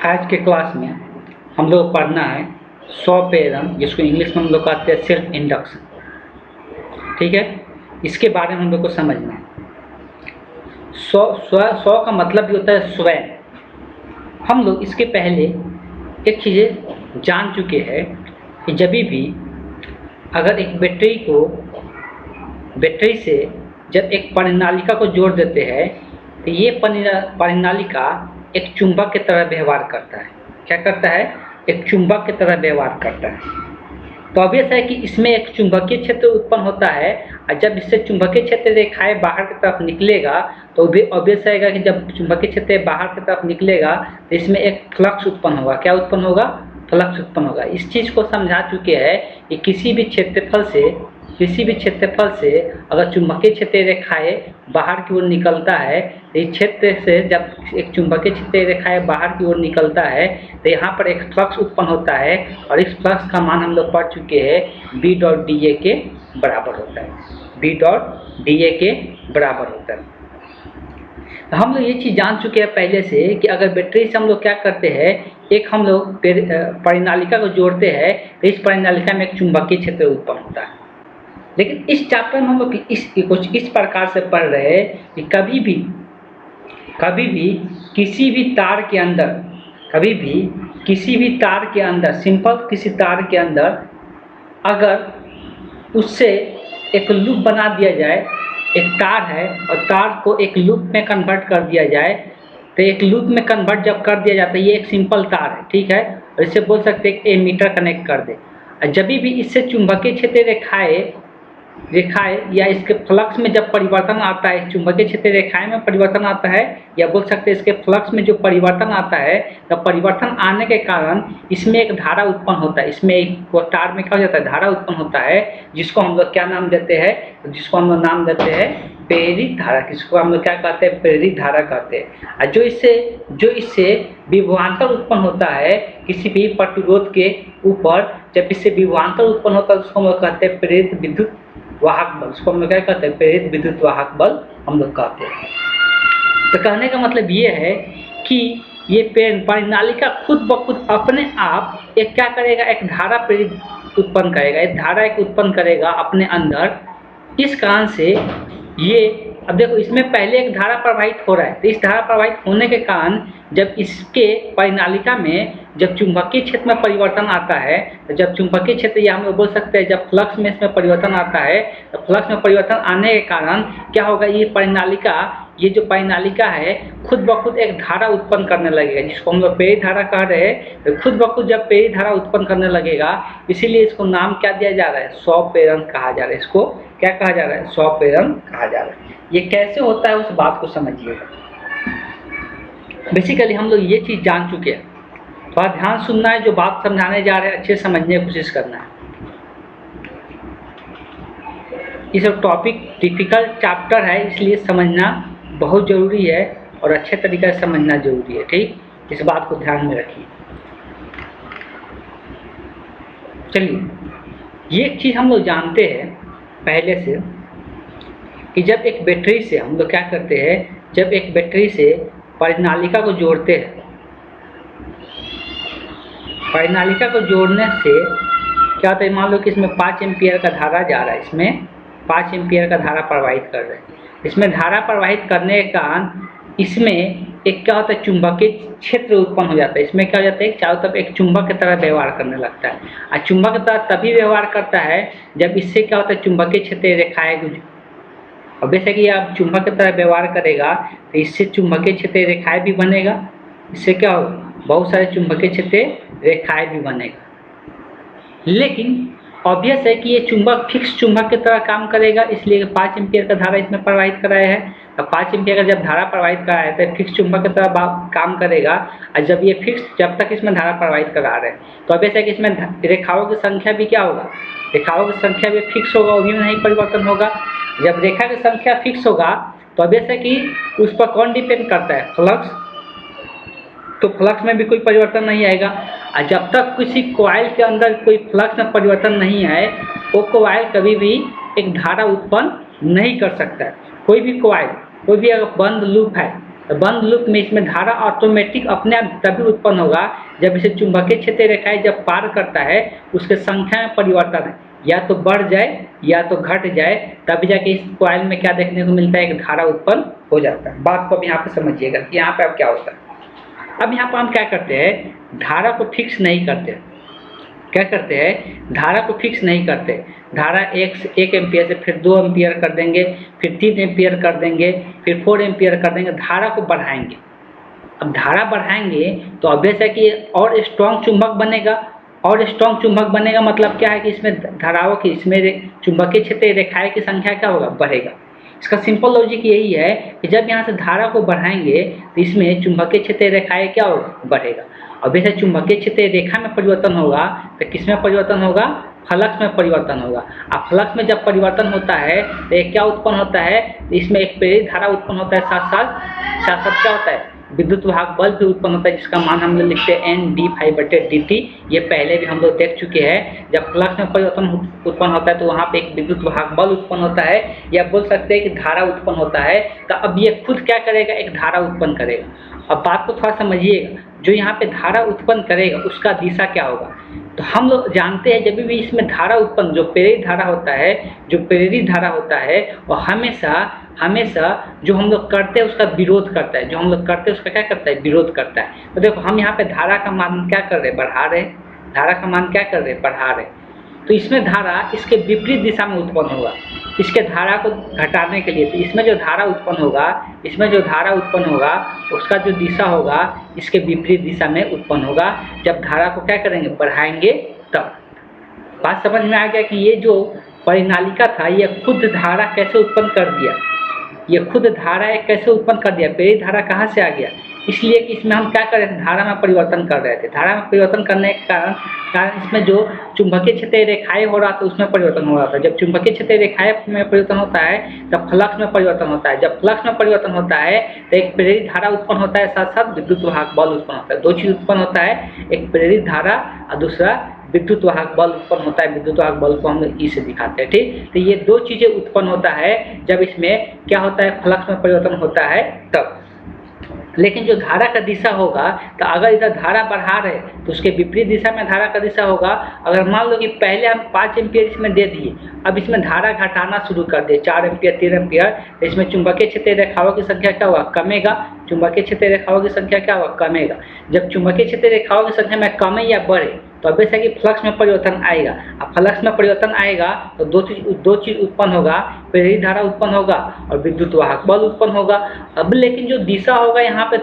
आज के क्लास में हम लोग पढ़ना है सौ पेरम, जिसको इंग्लिश में हम लोग कहते हैं सेल्फ इंडक्शन। ठीक है, इसके बारे में हम लोग को समझना है। सौ का मतलब भी होता है स्वयं। हम लोग इसके पहले एक चीज़ें जान चुके हैं कि जब भी अगर एक बैटरी से जब एक परिनालिका को जोड़ देते हैं तो ये परिनालिका एक चुंबक की तरह व्यवहार करता है। क्या करता है? एक चुंबक की तरह व्यवहार करता है। तो ऑब्वियस है कि इसमें एक चुंबकीय क्षेत्र उत्पन्न होता है, और जब इससे चुंबकीय क्षेत्र रेखाएं बाहर की तरफ निकलेगा तो भी ऑब्वियस रहेगा कि जब चुंबकीय क्षेत्र बाहर की तरफ निकलेगा तो इसमें एक फ्लक्स उत्पन्न होगा। क्या उत्पन्न होगा? फ्लक्स उत्पन्न होगा। इस चीज़ को समझा चुके हैं कि किसी भी क्षेत्रफल से अगर चुंबकीय क्षेत्र रेखाएं बाहर की ओर निकलता है तो इस क्षेत्र से जब एक चुंबकीय क्षेत्र रेखाएं बाहर की ओर निकलता है तो यहाँ पर एक फ्लक्स उत्पन्न होता है, और इस फ्लक्स का मान हम लोग पढ़ चुके हैं B डॉट DA के बराबर होता है। B डॉट DA के बराबर होता है। तो हम लोग ये चीज़ जान चुके हैं पहले से कि अगर बैटरी से हम लोग क्या करते हैं, एक हम लोग परिनालिका को जोड़ते हैं तो इस परिनालिका में एक चुंबकीय क्षेत्र उत्पन्न होता है। लेकिन इस चैप्टर में हम लोग कुछ इस प्रकार से पढ़ रहे हैं कि कभी भी किसी भी तार के अंदर सिंपल किसी तार के अंदर अगर उससे एक लूप बना दिया जाए, एक तार है और तार को एक लूप में कन्वर्ट कर दिया जाए, तो एक लूप में कन्वर्ट जब कर दिया जाता है, ये एक सिंपल तार है, ठीक है, और इससे बोल सकते हैं कि एमीटर कनेक्ट कर दे। और जब भी इससे चुंबकीय क्षेत्र रेखाएं या इसके फ्लक्स में जब परिवर्तन आता है, चुंबकीय क्षेत्र रेखाएं में परिवर्तन आता है, या बोल सकते हैं इसके फ्लक्स में जो परिवर्तन आता है, तो परिवर्तन आने के कारण इसमें एक धारा उत्पन्न होता है। इसमें एक तार में क्या हो जाता है? धारा उत्पन्न होता है, जिसको हम लोग क्या नाम देते हैं? जिसको हम लोग नाम देते हैं प्रेरित धारा। किसको हम लोग क्या कहते हैं? प्रेरित धारा कहते हैं। और जो इससे विभवांतर उत्पन्न होता है किसी भी प्रतिरोध के ऊपर, जब इससे विभवांतर उत्पन्न होता है उसको हम लोग कहते हैं प्रेरित विद्युत वाहक बल। उसको हम लोग क्या कहते हैं? प्रेरित विद्युत वाहक बल हम लोग कहते हैं। तो कहने का मतलब ये है कि ये परिनालिका खुद ब खुद अपने आप एक क्या करेगा? एक धारा प्रेरित उत्पन्न करेगा, एक धारा उत्पन्न करेगा अपने अंदर। इस कारण से ये, अब देखो, इसमें पहले एक धारा प्रवाहित हो रहा है, तो इस धारा प्रवाहित होने के कारण जब इसके परिनालिका में जब चुंबकीय क्षेत्र में परिवर्तन आता है, तो जब चुंबकीय क्षेत्र, या हम लोग बोल सकते हैं जब फ्लक्स में इसमें परिवर्तन आता है, तो फ्लक्स में परिवर्तन आने के कारण क्या होगा? ये जो परिनालिका है खुद ब खुद एक धारा उत्पन्न करने लगेगा, जिसको हम लोग प्रेरित धारा कह रहे हैं। तो खुद ब खुद जब प्रेरित धारा उत्पन्न करने लगेगा, इसीलिए इसको नाम क्या दिया जा रहा है? स्वप्रेरण कहा जा रहा है। इसको क्या कहा जा रहा है? स्वप्रेरण कहा जा रहा है। ये कैसे होता है उस बात को समझिएगा। बेसिकली हम लोग ये चीज़ जान चुके हैं, थोड़ा ध्यान सुनना है, जो बात समझाने जा रहे हैं अच्छे समझने की कोशिश करना है। ये सब टॉपिक डिफिकल्ट चैप्टर है, इसलिए समझना बहुत ज़रूरी है और अच्छे तरीके से समझना जरूरी है। ठीक, इस बात को ध्यान में रखिए। चलिए, ये एक चीज़ हम लोग जानते हैं पहले से कि जब एक बैटरी से हम लोग क्या करते हैं, जब एक बैटरी से परिनालिका को जोड़ते हैं, परिनालिका को जोड़ने से क्या होता है? मान लो कि इसमें 5 एम्पियर का धारा जा रहा है, इसमें 5 एम्पियर का धारा प्रवाहित कर रहे हैं। इसमें धारा प्रवाहित करने के कारण इसमें एक क्या होता है? चुंबकीय क्षेत्र उत्पन्न हो जाता है। इसमें क्या हो जाता है? चारों तरफ एक चुंबक की तरह व्यवहार करने लगता है। और चुंबक की तरह तभी व्यवहार करता है जब इससे क्या होता है? चुंबकीय क्षेत्र रेखाएं, अब जैसे कि आप चुंबक की तरह व्यवहार करेगा तो इससे चुंबकीय क्षेत्र रेखाएं भी बनेगा। इससे क्या होगा? बहुत सारे चुंबकीय क्षेत्र रेखाएं भी बनेगा। लेकिन ऑब्वियस है कि ये चुंबक फिक्स चुंबक की तरह काम करेगा, इसलिए 5 एम्पियर का धारा इसमें प्रवाहित कराया है। अब 5 एम्पियर का जब धारा प्रवाहित कराया है तो फिक्स चुंबक की तरह काम करेगा। और जब ये फिक्स, जब तक इसमें धारा प्रवाहित करा रहे हैं, तो ऑब्वियस है कि इसमें रेखाओं की संख्या भी क्या होगा? रेखाओं की संख्या भी फिक्स होगा, वो भी नहीं परिवर्तन होगा। जब रेखा की संख्या फिक्स होगा तो ऑब्वियस है कि उस पर कौन डिपेंड करता है? फ्लक्स। तो फ्लक्स में भी कोई परिवर्तन नहीं आएगा। और जब तक किसी कॉइल के अंदर कोई फ्लक्स में परिवर्तन नहीं आए, वो कॉइल कभी भी एक धारा उत्पन्न नहीं कर सकता है। कोई भी कॉइल, कोई भी अगर बंद लूप है, तो बंद लूप में इसमें धारा ऑटोमेटिक अपने आप तभी उत्पन्न होगा जब इसे चुंबकीय क्षेत्र रेखाएं जब पार करता है उसके संख्या में परिवर्तन है, या तो बढ़ जाए या तो घट जाए, तभी जाके इस कॉइल में क्या देखने को मिलता है, एक धारा उत्पन्न हो जाता है। बात को अब यहाँ पे समझिएगा कि यहाँ पे अब क्या होता है। अब यहाँ पर हम क्या करते हैं, धारा को फिक्स नहीं करते। क्या करते हैं, धारा को फिक्स नहीं करते। धारा 1 एम्पियर से फिर 2 एम्पियर कर देंगे, फिर 3 एम्पियर कर देंगे, फिर 4 एम्पियर कर देंगे, धारा को बढ़ाएंगे। अब धारा बढ़ाएंगे तो ऑब्वियस है कि और स्ट्रॉन्ग चुंबक बनेगा, और स्ट्रॉन्ग चुंबक बनेगा मतलब क्या है कि इसमें धाराओं की, इसमें चुंबकीय क्षेत्र रेखाएं की संख्या क्या होगा, बढ़ेगा। इसका सिंपल लॉजिक यही है कि जब यहाँ से धारा को बढ़ाएंगे तो इसमें चुंबकीय क्षेत्र रेखाएं क्या होगा, बढ़ेगा। अब जैसे चुंबकीय क्षेत्र रेखा में परिवर्तन होगा तो किसमें परिवर्तन होगा, फ्लक्स में परिवर्तन होगा। अब फ्लक्स में जब परिवर्तन होता है तो एक क्या उत्पन्न होता है, इसमें एक प्रेरित धारा उत्पन्न होता है, साथ साथ क्या होता है, विद्युत वाहक बल भी उत्पन्न होता है, जिसका मान हम लोग लिखते हैं N/dt। ये पहले भी हम लोग देख चुके हैं। जब फ्लक्स में परिवर्तन उत्पन्न होता है तो वहाँ पे एक विद्युत वाहक बल उत्पन्न होता है, या बोल सकते हैं कि धारा उत्पन्न होता है। तो अब ये खुद क्या करेगा, एक धारा उत्पन्न करेगा। अब बात को थोड़ा समझिएगा, जो यहाँ पे धारा उत्पन्न करेगा उसका दिशा क्या होगा। तो हम लोग जानते हैं जब भी इसमें धारा उत्पन्न, जो प्रेरित धारा होता है, जो प्रेरित धारा होता है वो हमेशा जो हम लोग करते हैं उसका विरोध करता है, जो हम लोग करते हैं उसका क्या करता है, विरोध करता है। तो देखो हम यहाँ पे धारा का मान क्या कर रहे हैं, बढ़ा रहे हैं। धारा का मान क्या कर रहे हैं, बढ़ा रहे हैं। तो इसमें धारा इसके विपरीत दिशा में उत्पन्न होगा, इसके धारा को घटाने के लिए। तो इसमें जो धारा उत्पन्न होगा, उसका जो दिशा होगा इसके विपरीत दिशा में उत्पन्न होगा। जब धारा को क्या करेंगे, बढ़ाएंगे तब। बात समझ में आ गया कि ये जो परिनालिका था ये खुद धारा कैसे उत्पन्न कर दिया, ये खुद धारा कैसे उत्पन्न कर दिया, प्रेरित धारा कहाँ से आ गया। इसलिए कि इसमें हम क्या कर रहे थे, धारा में परिवर्तन कर रहे थे। धारा में परिवर्तन करने के कारण इसमें जो चुंबकीय क्षेत्र रेखाएं हो रहा था उसमें परिवर्तन हो रहा था। जब चुंबकीय क्षेत्र रेखाएं में परिवर्तन होता है तब फ्लक्स में परिवर्तन होता है। जब फ्लक्स में परिवर्तन होता है तो एक प्रेरित धारा उत्पन्न होता है, साथ साथ विद्युत वाहक बल उत्पन्न होता है। दो चीज उत्पन्न होता है, एक प्रेरित धारा और दूसरा विद्युत वाहक बल उत्पन्न होता है। विद्युत वाहक बल को हम ई से दिखाते हैं, ठीक। तो ये दो चीजें उत्पन्न होता है जब इसमें क्या होता है, फ्लक्स में परिवर्तन होता है तब। लेकिन जो धारा का दिशा होगा, तो अगर इधर धारा बढ़ा रहे तो उसके विपरीत दिशा में धारा का दिशा होगा। अगर मान लो कि पहले हम 5 एम्पियर इसमें दे दिए, अब इसमें धारा घटाना शुरू कर दिए 4 एम्पियर 3 एम्पियर, तो इसमें चुंबकीय क्षेत्र रेखाओं की संख्या क्या होगा, कमेगा। चुंबकीय क्षेत्र रेखाओं की संख्या क्या होगा, कमेगा। जब चुंबकीय क्षेत्र रेखाओं की संख्या में कमे या बढ़े तो अब ऐसा कि फ्लक्स में परिवर्तन आएगा। अब फ्लक्स में परिवर्तन आएगा तो दो चीज उत्पन्न होगा, प्रेरित धारा उत्पन्न होगा और विद्युत वाहक बल उत्पन्न होगा। अब लेकिन जो दिशा होगा यहाँ पे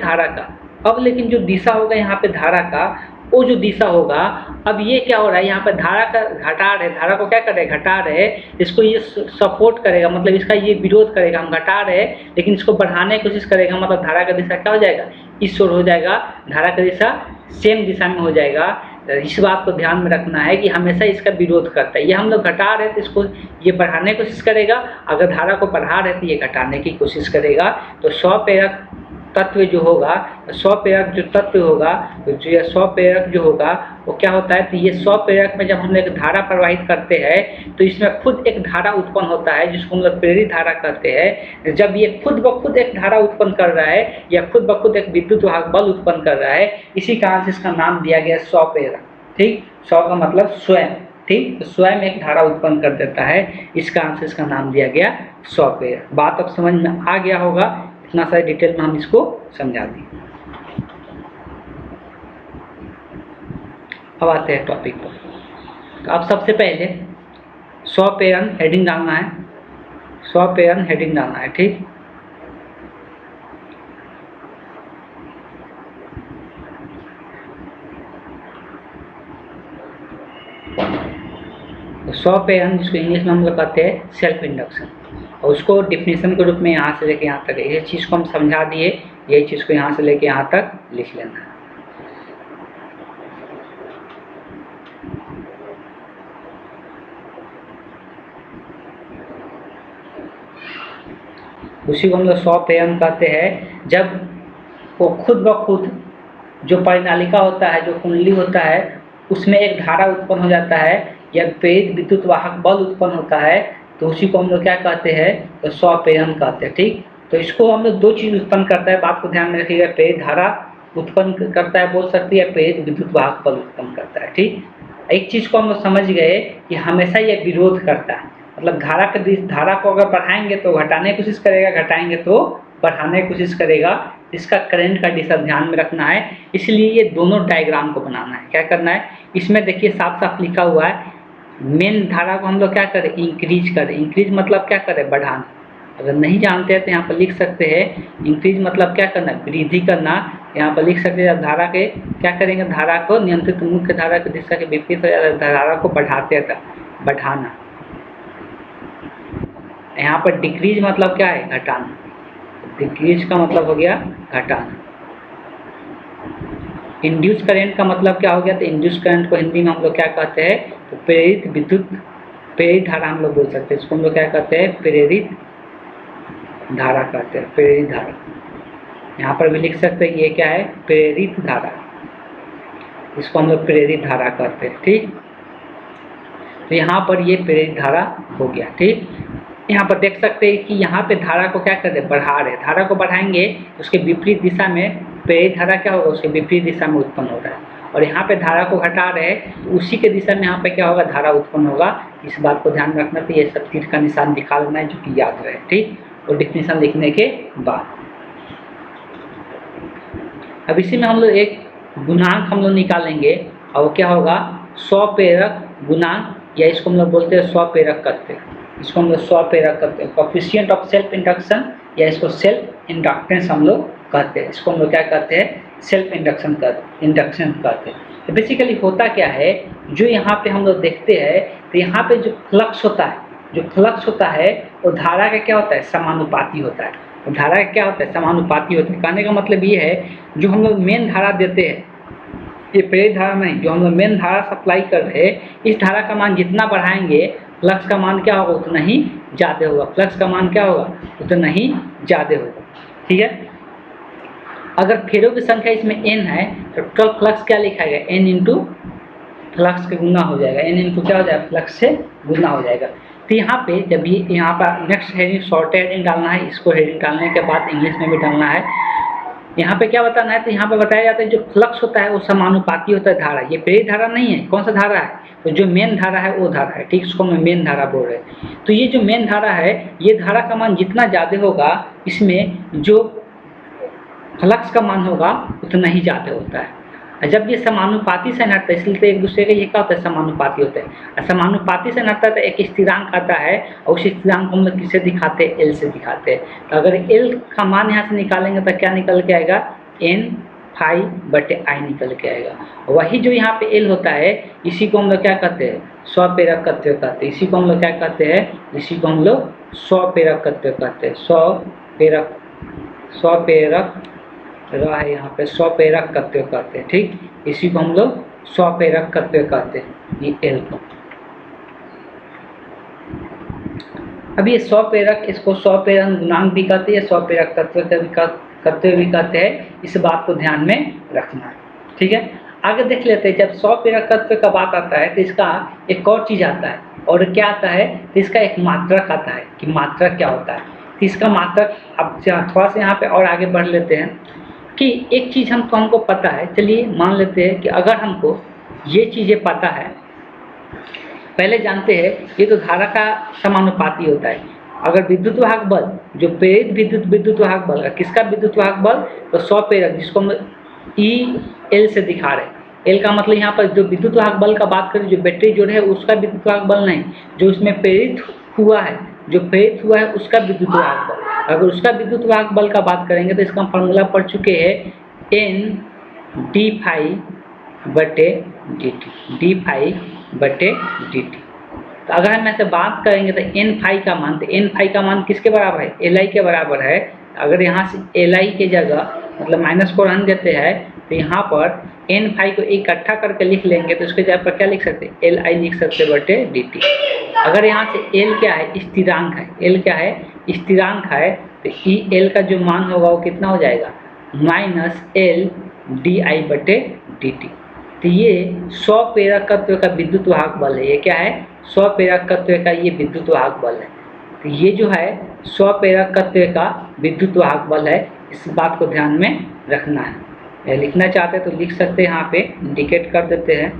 धारा का, वो जो दिशा होगा, अब ये क्या हो रहा है, यहाँ पे धारा का घटा रहे, धारा को क्या कर रहे, घटा रहे। इसको ये सपोर्ट करेगा, मतलब इसका ये विरोध करेगा। हम घटा रहे लेकिन इसको बढ़ाने की कोशिश करेगा, मतलब धारा का दिशा क्या हो जाएगा, इस ओर हो जाएगा। धारा का दिशा सेम दिशा में हो जाएगा। इस बात को ध्यान में रखना है कि हमेशा इसका विरोध करता है। ये हम लोग घटा रहे तो इसको ये बढ़ाने की कोशिश करेगा, अगर धारा को बढ़ा रहे तो ये घटाने की कोशिश करेगा। तो 100 प्रेरक तत्व जो होगा, 100 प्रेरक जो तत्व होगा, तो जो ये 100 प्रेरक जो होगा वो क्या होता है, तो ये 100 प्रेरक में जब हम लोग धारा प्रवाहित करते हैं तो इसमें खुद एक धारा उत्पन्न होता है जिसको हम लोग प्रेरित धारा कहते हैं। जब ये खुद ब खुद एक धारा उत्पन्न कर रहा है या खुद ब खुद एक विद्युत वाहक बल उत्पन्न कर रहा है, इसी कारण से इसका नाम दिया गया 100 प्रेरक, ठीक। 100 का मतलब स्वयं, ठीक। तो स्वयं एक धारा उत्पन्न कर देता है, इस कारण से इसका नाम दिया गया 100 प्रेरक। बात अब समझ में आ गया होगा, इतना सारे डिटेल में हम इसको समझा दें। अब आते हैं टॉपिक पर। तो अब सबसे पहले 100 प्रेरण हेडिंग डालना है, 100 प्रेरण हेडिंग डालना है, ठीक। तो 100 प्रेरण जिसको इंग्लिश में हम लोग कहते हैं सेल्फ इंडक्शन, और उसको डिफिनेशन के रूप में यहाँ से लेके यहाँ तक, ये चीज़ को हम समझा दिए, यही चीज़ को यहाँ से लेके यहाँ तक लिख लेना है। उसी को हम लोग 100 प्रेरण कहते हैं। जब वो खुद ब खुद जो परिनालिका होता है, जो कुंडली होता है, उसमें एक धारा उत्पन्न हो जाता है या प्रेरित विद्युत वाहक बल उत्पन्न होता है, तो उसी को हम लोग क्या कहते हैं, तो 100 प्रेरण कहते हैं, ठीक। तो इसको हम लोग दो चीज़ उत्पन्न करता है, बात को ध्यान में रखिएगा। प्रेरित धारा उत्पन्न करता है बोल सकते हैं, प्रेरित विद्युत वाहक बल उत्पन्न करता है। ठीक, एक चीज़ को हम लोग समझ गए कि हमेशा यह विरोध करता है, मतलब धारा को अगर बढ़ाएंगे तो घटाने की कोशिश करेगा, घटाएंगे तो बढ़ाने की कोशिश करेगा। इसका करंट का दिशा ध्यान में रखना है, इसलिए ये दोनों डायग्राम को बनाना है। क्या करना है, इसमें देखिए साफ साफ लिखा हुआ है, मेन धारा को हम लोग क्या करें, इंक्रीज करें। इंक्रीज मतलब क्या करें, बढ़ाना। अगर नहीं जानते हैं तो यहाँ पर लिख सकते हैं, इंक्रीज मतलब क्या करना, वृद्धि करना। यहाँ पर लिख सकते हैं धारा के क्या करेंगे, धारा को नियंत्रित मुख्य धारा की दिशा के विपरीत हो जाता है, धारा को बढ़ाते था, बढ़ाना। यहाँ पर डिक्रीज मतलब क्या है, घटाना। डिक्रीज का मतलब हो गया घटाना। इंड्यूस करंट का मतलब क्या हो गया, तो इंड्यूस करंट को हिंदी में हम लोग क्या कहते हैं, तो प्रेरित धारा हम लोग बोल सकते हैं। इसको हम लोग क्या कहते हैं, प्रेरित धारा कहते हैं, प्रेरित धारा। यहाँ पर भी लिख सकते हैं ये क्या है, प्रेरित धारा। इसको हम लोग प्रेरित धारा कहते हैं। ठीक, तो यहाँ पर ये प्रेरित धारा हो गया। ठीक, यहाँ पर देख सकते हैं कि यहाँ पे धारा को क्या कर रहे हैं, बढ़ा रहे हैं। धारा को बढ़ाएंगे उसके विपरीत दिशा में प्रेरित धारा क्या होगा, उसके विपरीत दिशा में उत्पन्न हो रहा है। और यहाँ पे धारा को घटा रहे हैं तो उसी के दिशा में यहाँ पे क्या होगा, धारा उत्पन्न होगा। इस बात को ध्यान रखना। तो ये सब तीर का निशान दिखा लेना है, जो कि याद रहे। ठीक, और डिफिनेशन लिखने के बाद अब इसी में हम लोग एक गुणांक हम लोग निकालेंगे, और वो क्या होगा, स्वप्रेरक गुणांक, या इसको हम लोग बोलते हैं स्वप्रेरक करते हैं। इसको हम लोग स्वप्रेरक करते हैं, कोएफिशिएंट ऑफ सेल्फ इंडक्शन, या इसको सेल्फ इंडक्टेंस हम लोग कहते हैं। इसको हम लोग क्या कहते हैं, सेल्फ इंडक्शन कहते हैं। तो बेसिकली होता क्या है, जो यहाँ पे हम लोग देखते हैं, तो यहाँ पे जो फ्लक्स होता है वो धारा का क्या होता है, समानुपाती होता है। तो धारा का क्या होता है, समानुपाती होता है। कहने का मतलब ये है, जो हम लोग मेन धारा देते हैं, ये प्रेरित धारा नहीं, जो हम लोग मेन धारा सप्लाई कर रहे हैं, इस धारा का मान जितना बढ़ाएंगे फ्लक्स का मान क्या होगा, उतना ही ज़्यादा होगा। फ्लक्स का मान क्या होगा, उतना ही ज़्यादा होगा। ठीक है, अगर फेरों की संख्या इसमें n है तो टोटल फ्लक्स क्या लिखा जाएगा, n इंटू फ्लक्स के गुना हो जाएगा। n इंटू क्या हो जाएगा, फ्लक्स से गुना हो जाएगा। तो यहाँ पे जब ये यहाँ पर नेक्स्ट हेडिंग शॉर्ट हेडिंग डालना है, इसको हेडिंग डालने के बाद इंग्लिश में भी डालना है। यहाँ पे क्या बताना है, तो यहाँ पे बताया जाता है जो फ्लक्स होता है वो समानुपाती होता है धारा। ये प्रेरित धारा नहीं है, कौन सा धारा है, तो जो मेन धारा है वो धारा है। ठीक, इसको हम मेन धारा बोल रहे हैं। तो ये जो मेन धारा है, ये धारा का मान जितना ज़्यादा होगा, इसमें जो फ्लक्स का मान होगा उतना ही ज़्यादा होता है। जब ये समानुपाती से नटता है, इसलिए तो एक दूसरे का ये क्या होता है, समानुपाती होता है। समानुपाती से नटता है तो एक स्थिरांक आता है, और उस स्थिरांक को हम लोग किससे दिखाते हैं, एल से दिखाते हैं। तो अगर एल का मान यहाँ से निकालेंगे तो क्या निकल के आएगा, एन फाई बटे आई निकल के आएगा। वही जो यहाँ पे एल होता है, इसी को हम लोग क्या कहते हैं, स्वप्रेरक कहते हैं। इसी को हम लोग क्या कहते हैं, इसी को हम लोग स्वप्रेरक कहते हैं। स्वप्रेरक रहा है यहाँ पे, स्वप्रेरक कहते हैं। ठीक, इसी को हम लोग स्वप्रेरक कहते हैं, ये एल को। अब ये स्वप्रेरक, इसको स्वप्रेरण गुणांक भी कहते हैं, स्वप्रेरक तत्व भी कहते हैं। इस बात को ध्यान में रखना है। ठीक है, आगे देख लेते हैं। जब स्वप्रेरक तत्व का बात आता है तो इसका एक और चीज़ आता है, और क्या आता है, तो इसका एक मात्रक आता है कि मात्रक क्या होता है। तो इसका मात्रक अब थोड़ा सा यहाँ पे और आगे बढ़ लेते हैं कि एक चीज़ हमको पता है। चलिए मान लेते हैं कि अगर हमको ये चीज़ें पता है, पहले जानते हैं ये तो धारा का समानुपाती होता है। अगर विद्युत वाहक बल, जो प्रेरित विद्युत वाहक बल, किसका विद्युत वाहक बल, तो स्वप्रेरक, जिसको हम ई एल से दिखा रहे हैं। एल का मतलब यहाँ पर जो विद्युत वाहक बल का बात करें, जो बैटरी जोड़े है उसका विद्युत वाहक बल नहीं, जो उसमें प्रेरित हुआ है, उसका विद्युत वाहक बल। अगर उसका विद्युत वाहक बल का बात करेंगे तो इसका फॉर्मूला पढ़ चुके हैं, एन डी फाई बटे डी टी, डी फाई बटे डी टी। तो अगर हम ऐसे बात करेंगे तो एन फाई का मान, तो एन फाई का मान किसके बराबर है, एल आई के बराबर है। अगर यहाँ से एल आई के जगह मतलब माइनस को रन देते हैं, तो यहाँ पर एन फाई को इकट्ठा करके लिख लेंगे, तो उसके जगह पर क्या लिख सकते हैं, एल आई लिख सकते बटे डी टी। अगर यहाँ से एल क्या है, स्थिरांक है, एल क्या है, स्थिरांक है, तो ई एल का जो मान होगा वो कितना हो जाएगा, माइनस एल डी आई बटे डी टी। तो ये स्वप्रेरकत्व का विद्युत वाहक बल है। ये क्या है, स्वप्रेरकत्व का ये विद्युत वाहक बल है। तो ये जो है स्वप्रेरकत्व का विद्युत वाहक बल है, इस बात को ध्यान में रखना है। लिखना चाहते हैं तो लिख सकते हैं, यहाँ पे इंडिकेट कर देते हैं।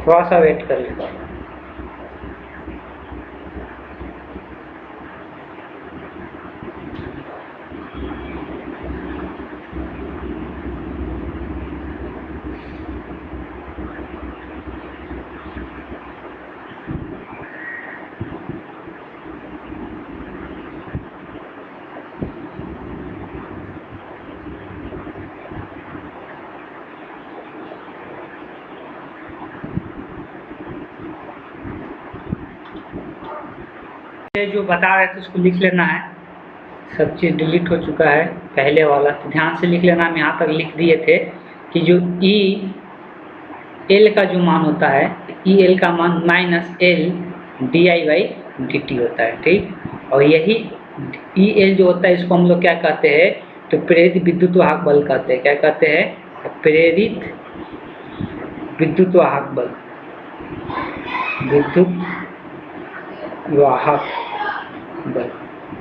थोड़ा सा वेट कर लीजिए। जो बता रहे थे उसको लिख लेना है। सब चीज़ डिलीट हो चुका है पहले वाला, तो ध्यान से लिख लेना। हम यहाँ तक लिख दिए थे कि जो ई एल का जो मान होता है, ई एल का मान -L di/dt होता है, ठीक। और यही ई एल जो होता है इसको हम लोग क्या कहते हैं, तो प्रेरित विद्युत वाहक बल कहते हैं। क्या कहते हैं? प्रेरित विद्युत वाहक बल, विद्युत वाहक बल,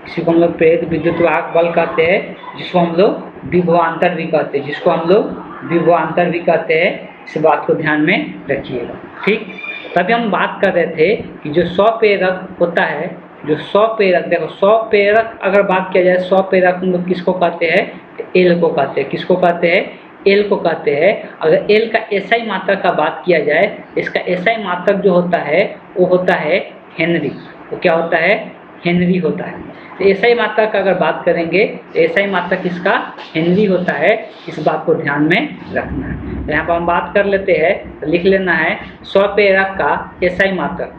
इसी को हम लोग प्रेरित विद्युत वाहक बल कहते हैं, जिसको हम लोग विभवांतर भी कहते हैं, जिसको हम लोग विभवांतर भी कहते हैं। इस बात को ध्यान में रखिएगा, ठीक। तभी हम बात कर रहे थे कि जो स्वप्रेरक होता है, जो स्वप्रेरक, देखो स्वप्रेरक अगर बात किया जाए, स्वप्रेरक हम लोग किसको कहते हैं? एल को कहते हैं। किसको कहते हैं? एल को कहते हैं। अगर एल का एसआई मात्रक का बात किया जाए, इसका एसआई मात्रक जो होता है वो होता है हेनरी। वो क्या होता है? हेनरी होता है। तो एसआई मात्रक का अगर बात करेंगे तो एसआई मात्रक किसका? हेनरी होता है। इस बात को ध्यान में रखना है। तो यहाँ पर हम बात कर लेते हैं, तो लिख लेना है स्वप्रेरक का एसआई मात्रक,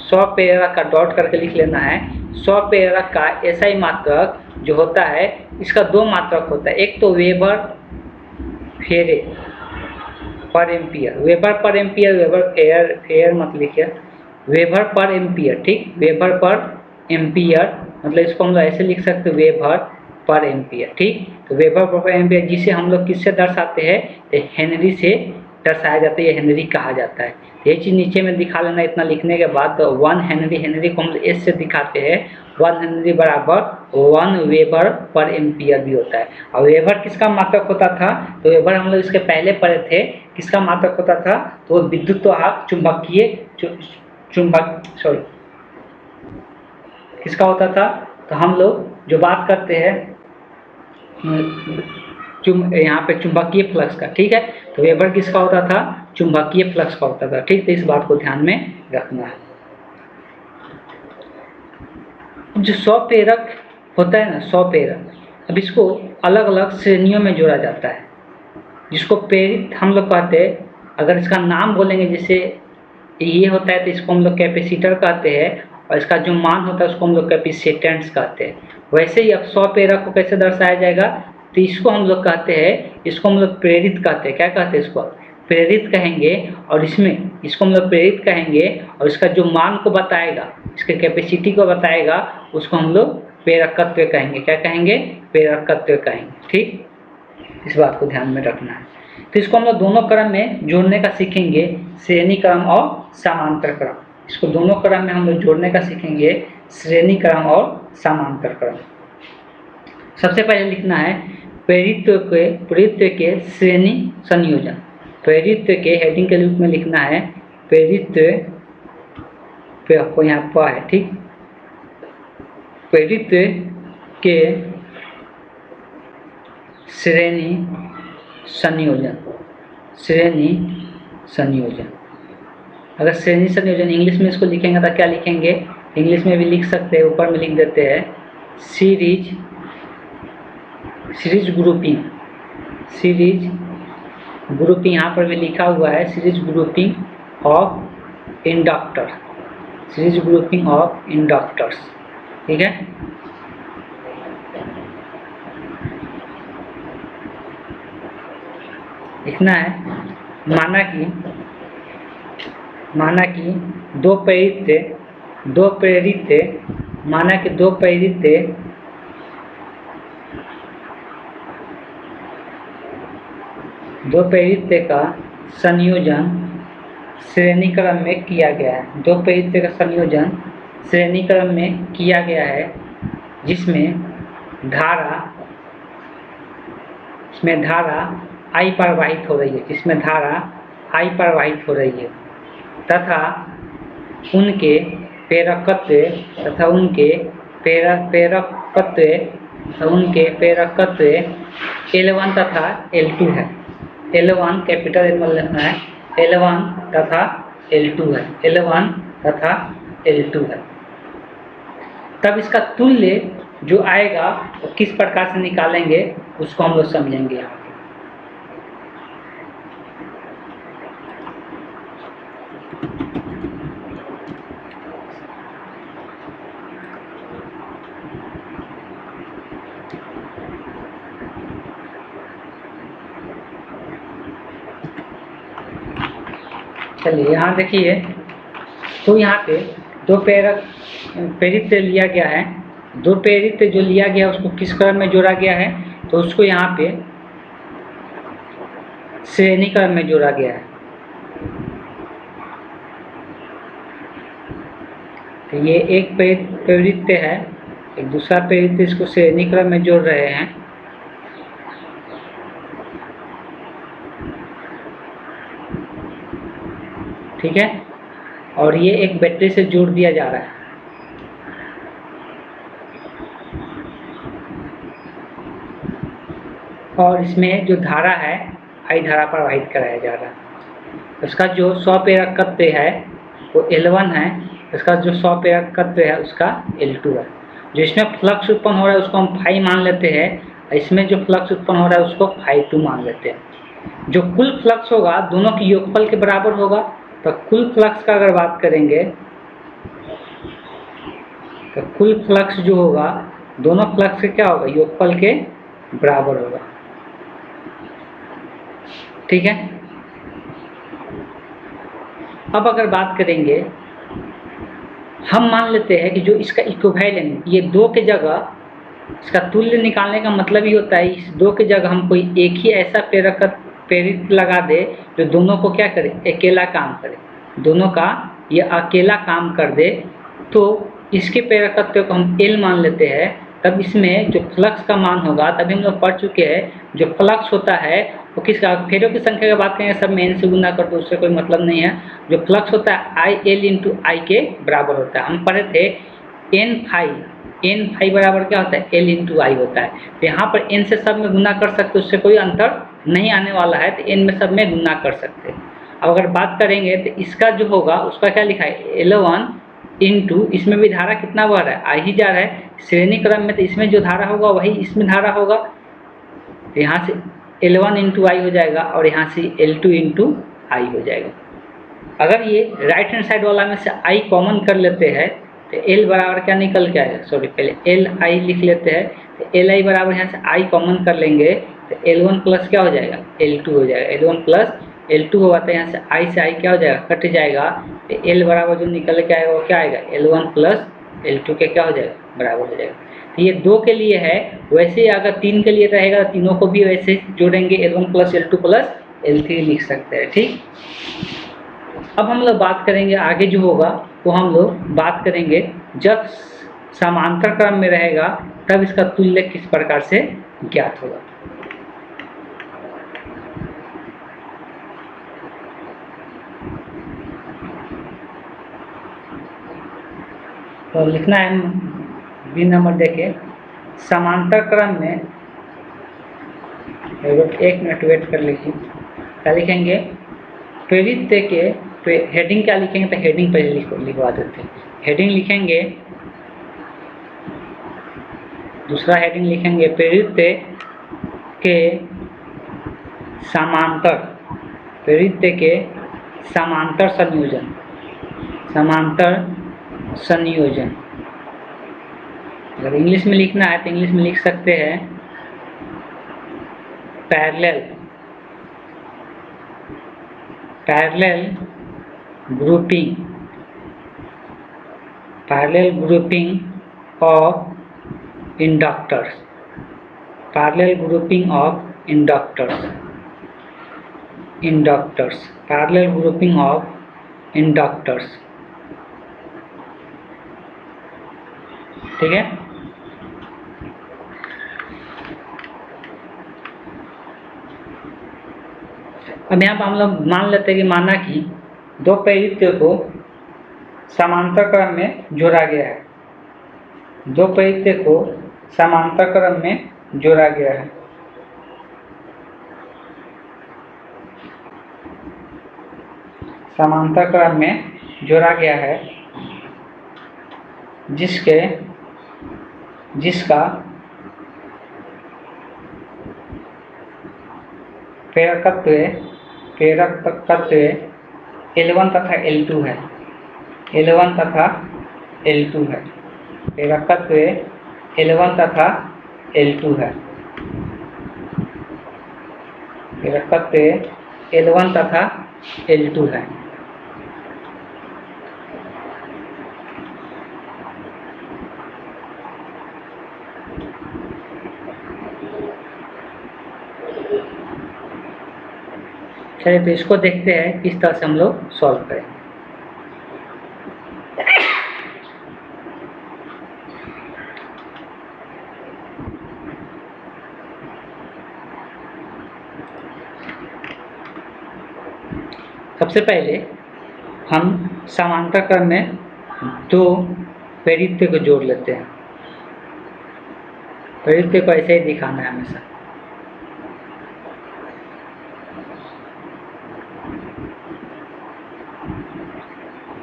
स्वप्रेरक का डॉट करके लिख लेना है। स्वप्रेरक का एसआई मात्रक जो होता है, इसका दो मात्रक होता है, एक तो वेबर फेरे पर एम्पियर, वेबर पर एम्पियर, वेबर फेयर मत लिखिए, वेबर पर एम्पियर, ठीक। वेबर पर एम्पियर मतलब इसको हम लोग ऐसे लिख सकते हैं, वेबर पर एम्पियर, ठीक। तो वेबर पर एम्पियर जिसे हम लोग किससे दर्शाते हैं? तो हेनरी से दर्शाया जाता है, हेनरी कहा जाता है। तो ये चीज़ नीचे में दिखा लेना। इतना लिखने के बाद तो 1 हेनरी, हेनरी को हम लोग एस से दिखाते हैं। 1 हेनरी बराबर 1 वेबर पर एम्पियर भी होता है। और वेबर किसका मात्रक होता था? तो वेबर हम लोग इसके पहले पढ़े थे, किसका मात्रक होता था? तो विद्युत वाहक चुंबकीय किसका होता था? तो हम लोग जो बात करते हैं यहाँ पे चुंबकीय फ्लक्स का, ठीक है। तो वेबर किसका होता था? चुंबकीय फ्लक्स का होता था, ठीक। तो इस बात को ध्यान में रखना है। जो स्वप्रेरक होता है ना, स्वप्रेरक, अब इसको अलग अलग श्रेणियों में जोड़ा जाता है। जिसको प्रेरित हम लोग कहते हैं, अगर इसका नाम बोलेंगे जैसे ये होता है तो इसको हम लोग कैपेसिटर कहते हैं, और इसका जो मान होता है उसको हम लोग कैपेसिटेंस कहते हैं। वैसे ही अब स्वप्रेरक को कैसे दर्शाया जाएगा? तो इसको हम लोग कहते हैं, इसको हम लोग प्रेरित कहते हैं। क्या कहते हैं? इसको प्रेरित कहेंगे। और इसमें इसको हम लोग प्रेरित कहेंगे, और इसका जो मान को बताएगा, इसके कैपेसिटी को बताएगा, उसको हम लोग प्रेरकत्व कहेंगे। क्या कहेंगे? प्रेरकत्व कहेंगे, ठीक। इस बात को ध्यान में रखना है। तो इसको हम लोग दोनों क्रम में जोड़ने का सीखेंगे, श्रेणी क्रम और समांतर क्रम। इसको दोनों क्रम में हम लोग जोड़ने का सीखेंगे, श्रेणी क्रम और समांतर क्रम। सबसे पहले लिखना है प्रेरित्र के श्रेणी संयोजन। प्रेरित्र के हेडिंग के रूप में लिखना है प्रेरित्र पे, आपको यहाँ पर है, ठीक। प्रेरित्र के श्रेणी संयोजन, श्रेणी संयोजन। अगर श्रेणी संयोजन इंग्लिश में इसको लिखेंगे तो क्या लिखेंगे? इंग्लिश में भी लिख सकते हैं, ऊपर में लिख देते हैं सीरीज ग्रुपिंग, सीरीज ग्रुपिंग यहाँ पर भी लिखा हुआ है, series grouping of inductor, series grouping of inductors, ठीक है। लिखना है माना कि दो प्रेरित्र का संयोजन श्रेणी क्रम में किया गया है। दो प्रेरित्र का संयोजन श्रेणी क्रम में किया गया है जिसमें धारा I प्रवाहित हो रही है, जिसमें धारा I प्रवाहित हो रही है तथा उनके प्रेरकत्व L1 तथा L2 है। L1 कैपिटल L1 लिखना है, L1 तथा L2 है, L1 तथा L2 है। तब इसका तुल्य जो आएगा वो किस प्रकार से निकालेंगे उसको हम लोग समझेंगे यहाँ पे। चलिए यहाँ देखिए, तो यहाँ पे दो प्रेरित लिया गया है। दो प्रेरित जो लिया गया उसको किस क्रम में जोड़ा गया है, तो उसको यहाँ पे श्रेणी क्रम में जोड़ा गया है। तो ये एक प्रेरित है, एक दूसरा प्रेरित, इसको श्रेणी क्रम में जोड़ रहे हैं। ठीक है, और ये एक बैटरी से जोड़ दिया जा रहा है। और इसमें जो धारा है I धारा प्रवाहित कराया जा रहा है। उसका जो स्वप्रेरकत्व है वो L1 है, उसका जो स्वप्रेरकत्व है उसका L2 है। जो इसमें फ्लक्स उत्पन्न हो रहा है उसको हम फाई मान लेते हैं, इसमें जो फ्लक्स उत्पन्न हो रहा है उसको φ2 मान लेते हैं। जो कुल फ्लक्स होगा दोनों की योगफल के बराबर होगा। तो कुल फ्लक्स का अगर बात करेंगे तो कुल फ्लक्स जो होगा दोनों फ्लक्स के क्या होगा, योगफल के बराबर होगा। ठीक है, अब अगर बात करेंगे, हम मान लेते हैं कि जो इसका इक्विवेलेंट, ये दो के जगह इसका तुल्य निकालने का मतलब ही होता है इस दो के जगह हम कोई एक ही ऐसा प्रेरित लगा दे जो दोनों को क्या करे, अकेला काम करे, दोनों का ये अकेला काम कर दे। तो इसके प्रेरकत्व को हम L मान लेते हैं। तब इसमें जो फ्लक्स का मान होगा, तभी हम लोग पढ़ चुके हैं, जो फ्लक्स होता है वो किसका, फेरों की संख्या की बात करेंगे सब में n से गुना कर दो, उससे कोई मतलब नहीं है। जो फ्लक्स होता है IL × I के बराबर होता है। हम पढ़े थे n फाई बराबर क्या होता है, L × I होता है। तो यहाँ पर n से सब में गुना कर सकते, उससे कोई अंतर नहीं आने वाला है, तो n में सब में गुना कर सकते। अब अगर बात करेंगे तो इसका जो होगा उसका क्या लिखा है, L1 × इसमें भी धारा कितना बह रहा है, I ही जा रहा है। श्रेणी क्रम में तो इसमें जो धारा होगा वही इसमें धारा होगा। तो यहाँ से L1 × I हो जाएगा और यहाँ से L2 × I हो जाएगा। अगर ये राइट हैंड साइड वाला में से I कॉमन कर लेते हैं तो L बराबर क्या निकल के आएगा, सॉरी पहले LI लिख लेते हैं। तो LI बराबर यहाँ से I कॉमन कर लेंगे तो L1 प्लस क्या हो जाएगा, L2 हो जाएगा। L1 प्लस L2 होगा तो यहाँ से I से I क्या हो जाएगा, कट जाएगा। तो L बराबर जो निकल के आएगा वो क्या आएगा, L1 प्लस L2 के क्या हो जाएगा, बराबर हो जाएगा। तो ये दो के लिए है, वैसे ही अगर तीन के लिए रहेगा तो तीनों को भी वैसे जोड़ेंगे, L1 plus L2 plus L3 लिख सकते हैं। ठीक, अब हम लोग बात करेंगे आगे जो होगा वो हम लोग बात करेंगे जब समांतर क्रम में रहेगा तब इसका तुल्य किस प्रकार से ज्ञात होगा। तो लिखना है बी नंबर देके, समांतर क्रम में, एक मिनट वेट कर लीजिए। क्या लिखेंगे, प्रेरित के हेडिंग क्या लिखेंगे, तो हेडिंग पहले लिखवा देते हैं। हेडिंग लिखेंगे, दूसरा हेडिंग लिखेंगे प्रेरित के समांतर, प्रेरित के समांतर संयोजन, समांतर संयोजन। अगर इंग्लिश में लिखना है तो इंग्लिश में लिख सकते हैं parallel grouping, parallel grouping of inductors, parallel grouping of inductors। inductors, parallel grouping of inductors। ठीक है, अब यहाँ पर हम लोग मान लेते हैं कि माना कि दो प्रेरित्र को समांतर क्रम में जोड़ा गया है, दो प्रेरित्र को समांतर क्रम में जोड़ा गया है। समांतर क्रम में जोड़ा गया है जिसका प्रेरकत्व L1 तथा L2 है, L1 तथा L2 है, प्रेरकत्व L1 तथा L2 है, प्रेरकत्व L1 तथा L2 है। चलिए तो इसको देखते हैं किस तरह से हम लोग सॉल्व करेंगे। सबसे पहले हम समांतर क्रम में दो प्रेरित्र को जोड़ लेते हैं। प्रेरित्र को ऐसे ही दिखाना है हमेशा।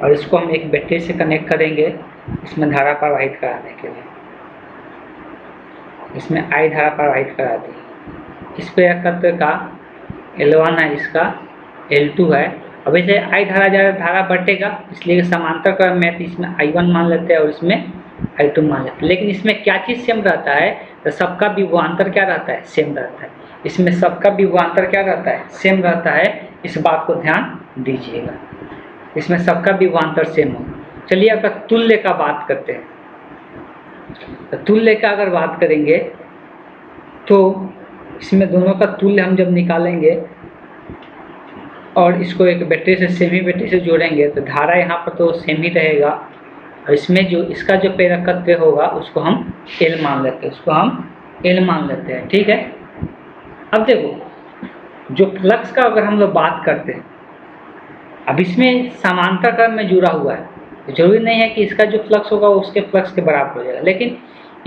और इसको हम एक बैटरी से कनेक्ट करेंगे इसमें धारा प्रवाहित कराने के लिए। इसमें I धारा प्रवाहित करा दी। इस प्रेरकत्व का L1 है, इसका L2 है। अब इसे I धारा बढ़ेगा, इसलिए समांतर क्रम में तो इसमें I1 मान लेते हैं और इसमें I2 मान लेते हैं। लेकिन इसमें क्या चीज़ सेम रहता है, तो सबका विभवांतर क्या रहता है, सेम रहता है। इसमें सबका विभवांतर क्या रहता है, सेम रहता है। इस बात को ध्यान दीजिएगा, इसमें सबका विभवांतर सेम होगा। चलिए अब तुल्य का बात करते हैं। तो तुल्य का अगर बात करेंगे तो इसमें दोनों का तुल्य हम जब निकालेंगे और इसको एक बैटरी से सेमी बैटरी से जोड़ेंगे तो धारा यहाँ पर तो सेम ही रहेगा, और इसमें जो इसका जो प्रेरकत्व होगा उसको हम L मान लेते हैं, उसको हम L मान लेते हैं। ठीक है, अब देखो जो फ्लक्स का अगर हम लोग बात करते हैं, अब इसमें समांतर क्रम में जुड़ा हुआ है, तो जरूरी नहीं है कि इसका जो फ्लक्स होगा वो उसके फ्लक्स के बराबर हो जाएगा। लेकिन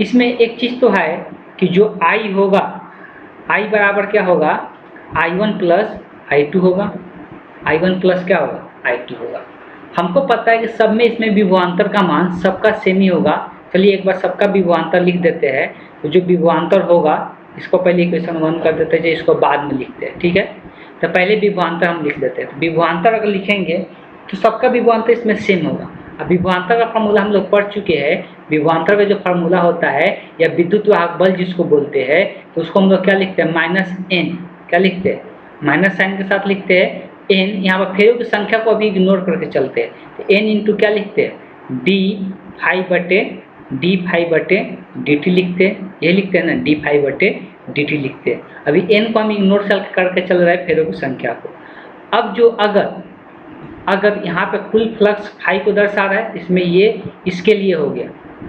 इसमें एक चीज़ तो है कि जो I होगा, I बराबर क्या होगा, I1 प्लस I2 होगा। I1 प्लस क्या होगा, I2 होगा। हमको पता है कि सब में इसमें विभवांतर का मान सबका सेम ही होगा। चलिए एक बार सबका विभवांतर लिख देते हैं। तो जो विभवांतर होगा इसको पहले इक्वेशन 1 कर देते हैं, इसको बाद में लिखते हैं। ठीक है, तो पहले विभवांतर हम लिख देते हैं। तो विभवांतर अगर लिखेंगे तो सबका विभवांतर इसमें सेम होगा। अब विभवांतर का फार्मूला हम लोग पढ़ चुके हैं। विभवांतर का जो फार्मूला होता है या विद्युत वाहक बल जिसको बोलते हैं, तो उसको हम लोग क्या लिखते हैं, -n। क्या लिखते हैं, माइनस साइन के साथ लिखते हैं n। यहाँ पर फेरों की संख्या को अभी इग्नोर करके चलते हैं, तो n इंटू क्या लिखते हैं, d∅/dt लिखते हैं। ये लिखते हैं ना, d∅/dt लिखते हैं। अभी n को हम इग्नोर करके चल रहा है फेरों की संख्या को। अब जो अगर यहाँ पे कुल फ्लक्स फाई को दर्शा रहा है, इसमें ये इसके लिए हो गया।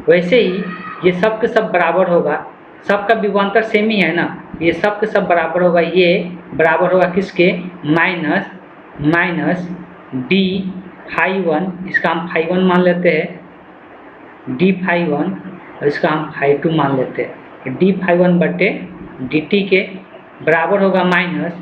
वैसे ही ये सब के सब बराबर होगा, सबका विभवांतर सेम ही है ना, ये सब के सब बराबर होगा। ये बराबर होगा किसके, माइनस d∅1, इसका हम ∅1 मान लेते हैं, d∅1, और इसका हम ∅2 मान लेते हैं। d∅1/dt के बराबर होगा माइनस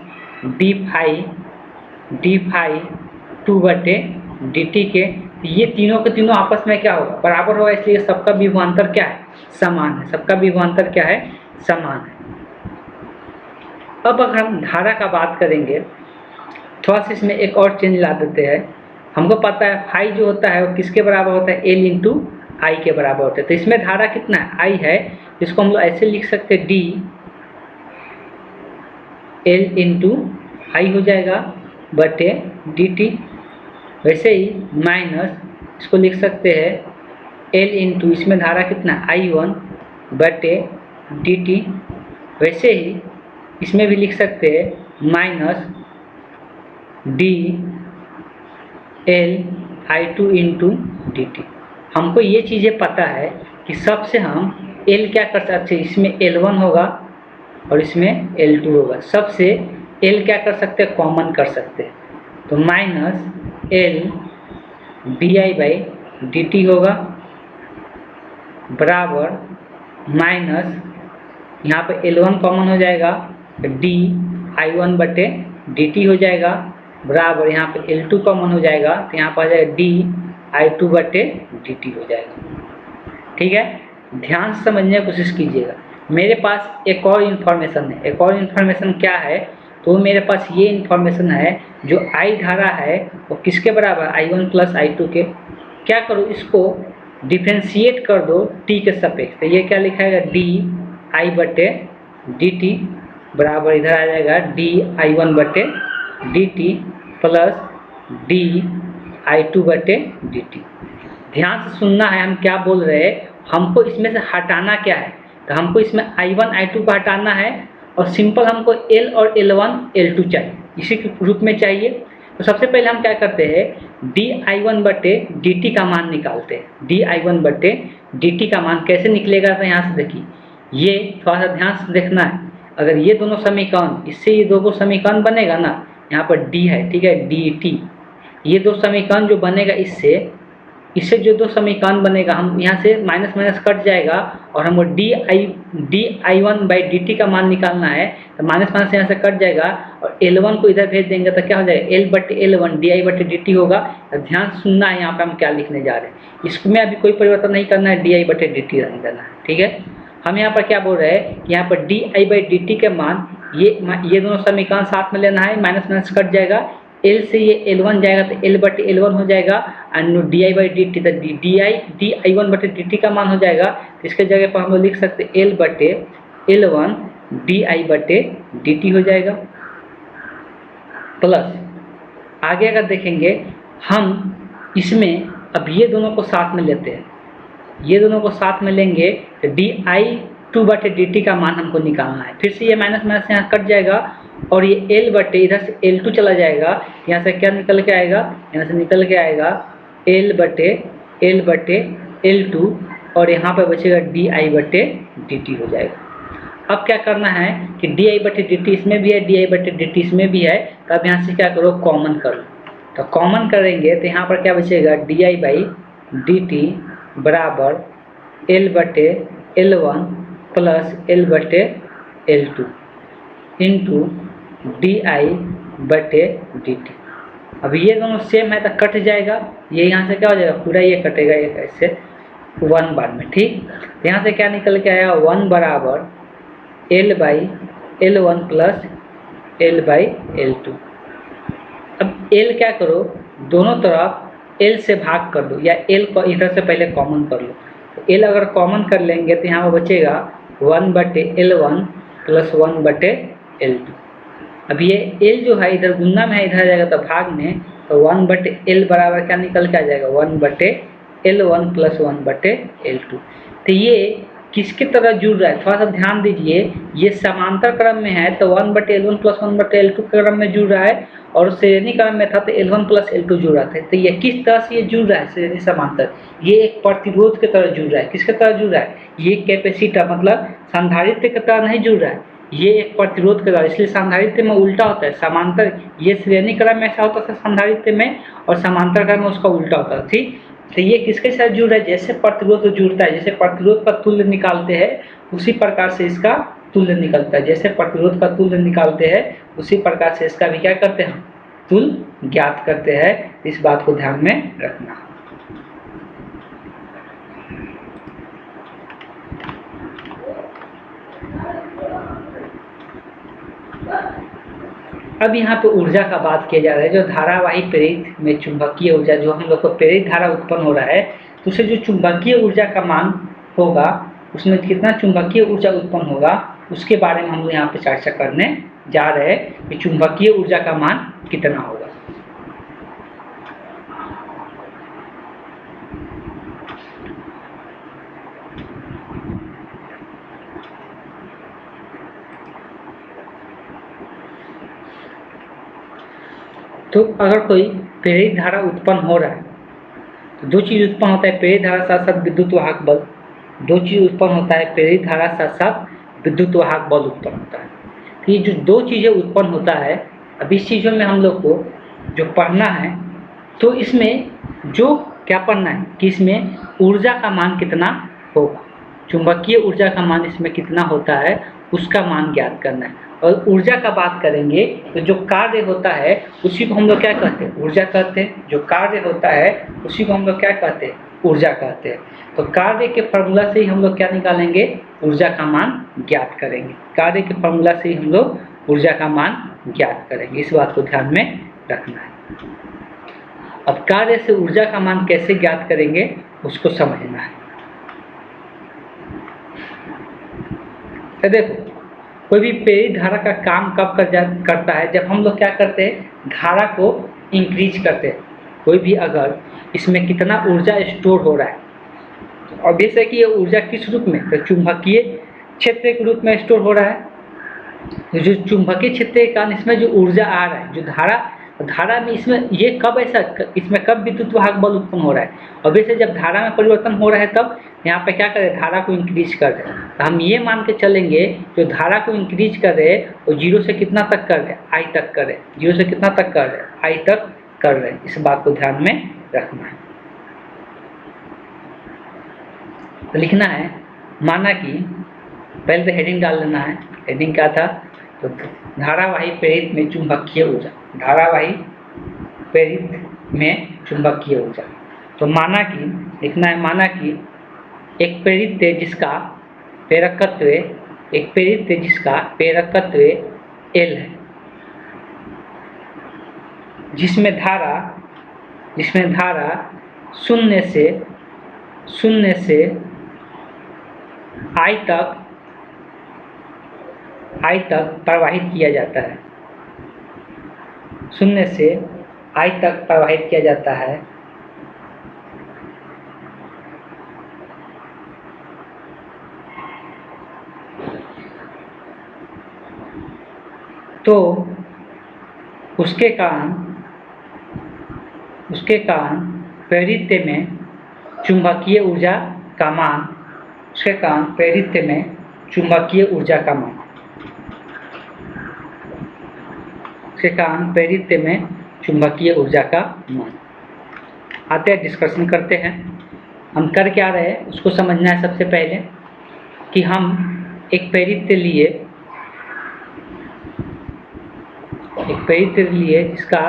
d∅2/dt के। ये तीनों के तीनों आपस में क्या होगा, बराबर होगा, इसलिए सबका विभवांतर क्या है, समान है। सबका विभवांतर क्या है, समान है। अब अगर हम धारा का बात करेंगे, थोड़ा सा इसमें एक और चेंज ला देते हैं। हमको पता है फाई जो होता है वो किसके बराबर होता है, L इंटू आई के बराबर होता है। तो इसमें धारा कितना है, I है, जिसको हम लोग ऐसे लिख सकते हैं, d L इंटू आई हो जाएगा बटे dt। वैसे ही माइनस इसको लिख सकते हैं L इंटू, इसमें धारा कितना, I1 बटे dt। वैसे ही इसमें भी लिख सकते हैं minus D L I two into D T. हमको ये चीज़ें पता है कि सबसे हम एल क्या कर सकते हैं, इसमें एल वन होगा और इसमें एल टू होगा, सबसे एल क्या कर सकते हैं, कॉमन कर सकते हैं। तो minus L D I by D T होगा बराबर माइनस यहाँ पे एल वन कॉमन हो जाएगा तो डी आई वन बटे डी टी हो जाएगा बराबर यहाँ पे एल टू कॉमन हो जाएगा तो यहाँ पर आ जाएगा डी आई टू बटे डी टी हो जाएगा। ठीक है, ध्यान से समझने की कोशिश कीजिएगा। मेरे पास एक और इन्फॉर्मेशन है, एक और इन्फॉर्मेशन क्या है, तो मेरे पास ये इन्फॉर्मेशन है जो आई धारा है वो किसके बराबर, I one plus I two के। क्या करो, इसको डिफ्रेंशिएट कर दो टी के सापेक्ष, तो ये क्या लिखाएगा डी आई बटे डी टी बराबर इधर आ जाएगा डी आई वन बटे डी टी प्लस डी आई टू बटे डी टी। ध्यान से सुनना है हम क्या बोल रहे हैं, हमको इसमें से हटाना क्या है, तो हमको इसमें आई वन आई टू को हटाना है और सिंपल हमको एल और एल वन एल टू चाहिए, इसी के रूप में चाहिए। तो सबसे पहले हम क्या करते हैं, डी आई वन बटे डी टी का मान निकालते हैं। डी आई वन बटे डी टी का मान कैसे निकलेगा, तो यहाँ से देखिए, ये थोड़ा सा ध्यान से देखना है। अगर ये दोनों समीकरण, इससे ये दो समीकरण बनेगा ना, यहाँ पर डी है, ठीक है, डी टी, ये दो समीकरण जो बनेगा इससे जो दो समीकरण बनेगा, हम यहाँ से माइनस माइनस कट जाएगा और हमको D I one by D T का मान निकालना है, तो माइनस माइनस यहाँ से कट जाएगा और एल वन को इधर भेज देंगे तो क्या हो जाएगा, एल बटे एल वन डी आई बटे डी टी होगा। ध्यान सुनना है, यहाँ पे हम क्या लिखने जा रहे हैं, इसमें अभी कोई परिवर्तन नहीं करना है, डी आई बटे डी टी रहने देना है। ठीक है, हम यहाँ पर क्या बोल रहे हैं कि यहाँ पर D I by D T के मान, ये दोनों समीकरण साथ में लेना है, माइनस माइनस कट जाएगा, एल से ये एल वन जाएगा तो एल बटे एल वन हो जाएगा और D I by D T, तो डी आई वन बटे डी टी का मान हो जाएगा। तो इसके जगह पर हम लोग लिख सकते हैं एल बटे एल वन डी आई बटे डी टी हो जाएगा। प्लस आगे अगर देखेंगे हम इसमें, अब ये दोनों को साथ में लेते हैं, ये दोनों को साथ में लेंगे तो डी आई टू बटे डी टी का मान हमको निकालना है। फिर से ये माइनस माइनस यहाँ कट जाएगा और ये एल बटे इधर से एल टू चला जाएगा, यहाँ से क्या निकल के आएगा, यहाँ से निकल के आएगा एल बटे एल टू और यहाँ पर बचेगा डी आई बटे डी टी हो जाएगा। अब क्या करना है कि डी आई बटे डी टी इसमें भी है, डी आई बटे डी टी इसमें भी है, तो अब यहाँ से क्या करो, कॉमन कर लो। तो कॉमन करेंगे तो यहाँ पर क्या बचेगा, D I by D T बराबर एल बटे एल वन प्लस एल बटे L two into D I बटे डी टी। अब ये दोनों सेम है तो कट जाएगा, ये यहाँ से क्या हो जाएगा, पूरा ये कटेगा एक ऐसे वन बार में। ठीक, तो यहाँ से क्या निकल के आया, वन बराबर L by L one plus L by L two. अब एल क्या करो, दोनों तरफ एल से भाग कर दो या एल को इधर से पहले कॉमन कर लो। तो एल अगर कॉमन कर लेंगे तो यहाँ पर बचेगा वन बटे एल वन प्लस वन बटे एल टू। अब ये एल जो है इधर गुना में है, इधर आ जाएगा तो भाग में, तो वन बटे एल बराबर क्या निकल के आ जाएगा, वन बटे एल वन प्लस वन बटे एल टू। तो ये किसके तरह जुड़ रहा है, थोड़ा सा ध्यान दीजिए, ये समांतर क्रम में है तो वन बटे एल वन प्लस वन बटे एल टू क्रम में जुड़ रहा है, और श्रेणी क्रम में था तो L one plus L two जुड़ रहा था। तो ये किस तरह से ये जुड़ रहा है, श्रेणी समांतर, ये एक प्रतिरोध के तरह जुड़ रहा है। किसके तरह जुड़ रहा है, ये कैपेसिटर मतलब संधारित्र के तरह नहीं जुड़ रहा है, ये एक प्रतिरोध के द्वारा, इसलिए संधारित्र में उल्टा होता है, समांतर ये श्रेणी क्रम में ऐसा होता था संधारित्र में और समांतर क्रम में उसका उल्टा होता था। ठीक, तो ये किसके साथ जुड़ रहा है, जैसे प्रतिरोध जुड़ता है, जैसे प्रतिरोध का तुल्य निकालते हैं उसी प्रकार से इसका तुल्य निकलता है, जैसे प्रतिरोध का तुल्य निकालते हैं उसी प्रकार से इसका भी क्या करते हैं, तुल्य ज्ञात करते हैं। इस बात को ध्यान में रखना। अब यहाँ पे ऊर्जा का बात किया जा रहा है, जो धारावाही प्रेरित में चुंबकीय ऊर्जा, जो हम लोग को प्रेरित धारा उत्पन्न हो रहा है, तो उससे जो चुंबकीय ऊर्जा का मान होगा, उसमें कितना चुंबकीय ऊर्जा उत्पन्न होगा, उसके बारे में हम लोग यहाँ पे चर्चा करने जा रहे हैं कि चुंबकीय ऊर्जा का मान कितना होगा। तो अगर कोई प्रेरित धारा उत्पन्न हो रहा है तो दो चीज़ उत्पन्न होता है, प्रेरित धारा साथ साथ विद्युत वाहक बल। दो चीज़ उत्पन्न होता है, प्रेरित धारा साथ साथ विद्युत वाहक बल उत्पन्न होता है। तो ये जो दो चीज़ें उत्पन्न होता है, अब इस चीज़ों में हम लोग को जो पढ़ना है, तो इसमें जो क्या पढ़ना है कि इसमें ऊर्जा का मान कितना होगा, चुंबकीय ऊर्जा का मान इसमें कितना होता है उसका मान ज्ञात करना है। और ऊर्जा का बात करेंगे तो जो कार्य होता है उसी को हम लोग क्या कहते हैं, ऊर्जा कहते हैं। जो कार्य होता है उसी को हम लोग क्या कहते हैं, ऊर्जा कहते हैं। तो कार्य के फॉर्मूला से ही हम लोग क्या निकालेंगे, ऊर्जा का मान ज्ञात करेंगे। कार्य के फॉर्मूला से ही हम लोग ऊर्जा का मान ज्ञात करेंगे, इस बात को ध्यान में रखना है। अब कार्य से ऊर्जा का मान कैसे ज्ञात करेंगे उसको समझना है। तो देखो, कोई भी प्रेरित धारा का काम कब करता है, जब हम लोग क्या करते हैं, धारा को इंक्रीज करते हैं। कोई भी अगर इसमें कितना ऊर्जा स्टोर हो रहा है, तो ऑब्वियस है कि ये ऊर्जा किस रूप में, तो चुंबकीय क्षेत्र के रूप में स्टोर हो रहा है। तो जो चुंबकीय क्षेत्र के कारण इसमें जो ऊर्जा आ रहा है, जो धारा में इसमें ये कब ऐसा, इसमें कब विद्युत वाहक बल उत्पन्न हो रहा है, ऑब्वियसली जब धारा में परिवर्तन हो रहा है तब यहाँ पे क्या करें, धारा को इंक्रीज कर रहे हैं। तो हम ये मान के चलेंगे जो धारा को इंक्रीज कर रहे हैं वो जीरो से कितना तक कर रहे हैं, आई तक कर रहे हैं। जीरो से कितना तक कर रहे हैं, आई तक कर रहे हैं। इस बात को ध्यान में रखना है। तो लिखना है, माना कि पहले तो हेडिंग डाल लेना है। हेडिंग क्या था, तो धारावाही प्रेरित में चुंबकीय ऊर्जा, धारावाही प्रेरित में चुंबकीय ऊर्जा। तो माना कि लिखना है, माना कि एक प्रेरित है जिसका प्रेरकत्व, एक प्रेरित है जिसका प्रेरकत्व L है, जिसमें धारा शून्य से I तक प्रवाहित किया जाता है, शून्य से I तक प्रवाहित किया जाता है। तो उसके कारण प्रेरित्र में चुंबकीय ऊर्जा का मान, उसके कारण प्रेरित्र में चुंबकीय ऊर्जा का मान, उसके कारण प्रेरित्र में चुंबकीय ऊर्जा का मान। आते हैं, डिस्कशन करते हैं। हम कर क्या रहे हैं उसको समझना है। सबसे पहले कि हम एक प्रेरित्र लिए जिसका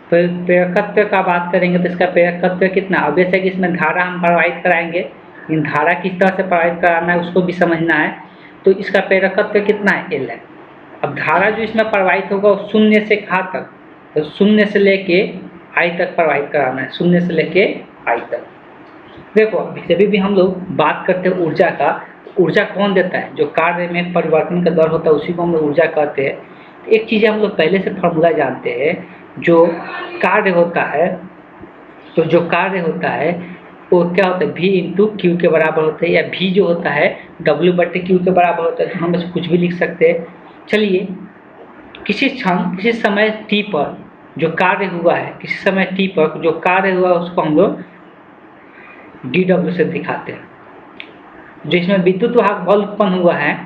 प्रेरकत्व का बात करेंगे तो इसका प्रेरकत्व कितना, ऑब्वियस है कि इसमें धारा हम प्रवाहित कराएंगे, लेकिन धारा किस तरह से प्रवाहित कराना है उसको भी समझना है। तो इसका प्रेरकत्व कितना है, L है। अब धारा जो इसमें प्रवाहित होगा वो शून्य से कहाँ तक, तो शून्य से लेके I तक प्रवाहित कराना है, शून्य से लेके I तक। देखो, जब भी हम लोग बात करते हैं ऊर्जा का, ऊर्जा कौन देता है, जो कार्य में परिवर्तन का दर होता है उसी को हम लोग ऊर्जा कहते हैं। एक चीज़ हम लोग पहले से फॉर्मूला जानते हैं, जो कार्य होता है, तो जो कार्य होता है वो क्या होता है, V इंटू क्यू के बराबर होता है, या V जो होता है W/Q के बराबर होता है। तो हम इसमें कुछ भी लिख सकते हैं। चलिए, किसी समय t पर जो कार्य हुआ है, किसी समय t पर जो कार्य हुआ है उसको हम लोग dW से दिखाते हैं। जो इसमें विद्युत वाहक बल उत्पन्न हुआ है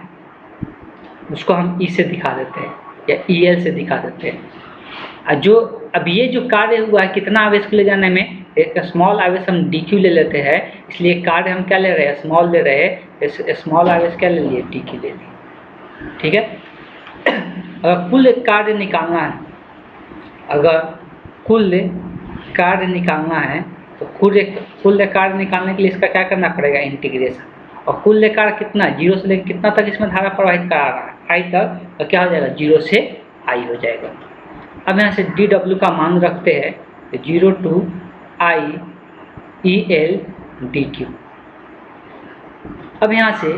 उसको हम E से दिखा देते हैं या EL से दिखा देते हैं। जो अब ये जो कार्य हुआ है कितना आवेश को ले जाने में, एक स्मॉल आवेश हम DQ ले लेते हैं, इसलिए कार्य हम क्या ले रहे हैं, स्मॉल ले रहे हैं। स्मॉल आवेश क्या ले लिए, DQ ले लिए। ठीक है। अगर कुल कार्य निकालना है, अगर कुल कार्य निकालना है तो कुल कार्य निकालने के लिए इसका क्या करना पड़ेगा, इंटीग्रेशन। और कुल कार्य कितना, जीरो से लेकर कितना तक इसमें धारा प्रवाहित करा रहा है, I तक, तो क्या हो जाएगा, जीरो से I हो जाएगा। अब यहाँ से dW का मान रखते हैं, तो 0 to I EL DQ। अब यहाँ से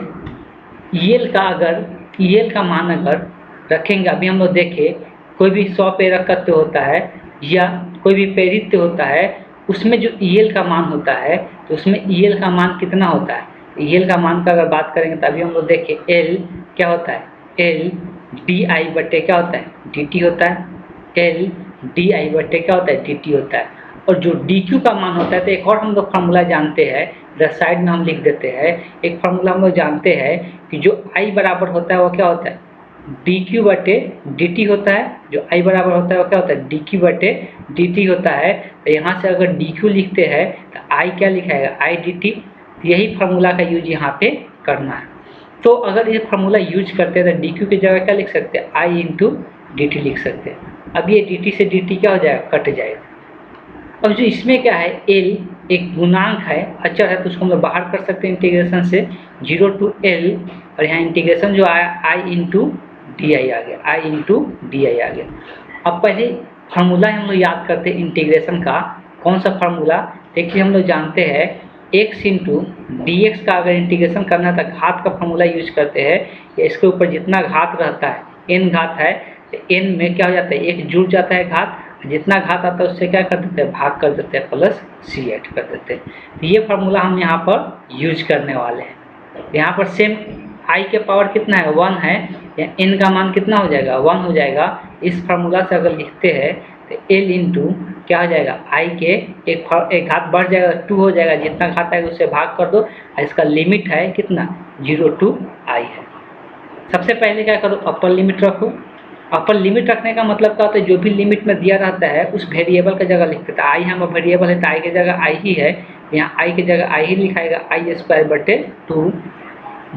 EL का मान अगर रखेंगे, अभी हम लोग देखें कोई भी स्वप्रेरकत्व होता है या कोई भी प्रेरित्र होता है, उसमें जो EL का मान होता है तो उसमें EL का मान कितना होता है। EL का मान का अगर बात करेंगे तो अभी हम लोग देखें L क्या होता है, L DI बटे क्या होता है, DT होता है। L डी आई बटे क्या होता है डी टी होता है। और जो डी क्यू का मान होता है तो एक और हम लोग फार्मूला जानते हैं, इधर साइड में हम लिख देते हैं। एक फार्मूला हम लोग जानते हैं कि जो आई बराबर होता है वो क्या होता है डी क्यू बटे डी टी होता है। जो आई बराबर होता है वो क्या होता है डी क्यू बटे डी टी होता है। तो यहाँ से अगर डी क्यू लिखते हैं तो आई क्या लिखाएगा आई डी टी। यही फार्मूला का यूज यहाँ पे करना है। तो अगर ये फार्मूला यूज करते हैं तो डी क्यू की जगह क्या लिख सकते हैं आई इंटू डी टी लिख सकते हैं। अब ये डी टी से डी टी क्या हो जाएगा कट जाएगा। अब जो इसमें क्या है एल एक गुणांक है अचर है तो उसको हम लोग बाहर कर सकते हैं इंटीग्रेशन से 0 टू एल। और यहाँ इंटीग्रेशन जो आया आई इंटू डी आई आ गया आई इंटू डी आई आ गया। अब पहले फार्मूला हम लोग याद करते हैं इंटीग्रेशन का। कौन सा फार्मूला देखिए हम लोग जानते हैं x इंटू डी एक्स का अगर इंटीग्रेशन करना है तो घात का फार्मूला यूज करते हैं। इसके ऊपर जितना घात रहता है n घात है तो n में क्या हो जाता है एक जुड़ जाता है घात, जितना घात आता है उससे क्या कर देते हैं भाग कर देते हैं प्लस सी ऐड कर देते हैं। तो ये फार्मूला हम यहाँ पर यूज करने वाले हैं। यहाँ पर सेम आई के पावर कितना है 1 है, या n का मान कितना हो जाएगा 1 हो जाएगा। इस फार्मूला से अगर लिखते हैं तो l इंटू क्या हो जाएगा आई के एक घात बढ़ जाएगा 2 हो जाएगा, जितना घात आएगा उससे भाग कर दो। इसका लिमिट है कितना 0 टू आई है। सबसे पहले क्या करो अपर लिमिट रखो। अपर लिमिट रखने का मतलब क्या होता है जो भी लिमिट में दिया रहता है उस वेरिएबल का जगह लिखते हैं। आई यहाँ वेरिएबल है तो आई की जगह आई ही है, यहाँ आई की जगह आई ही लिखाएगा आई स्क्वायर बटे 2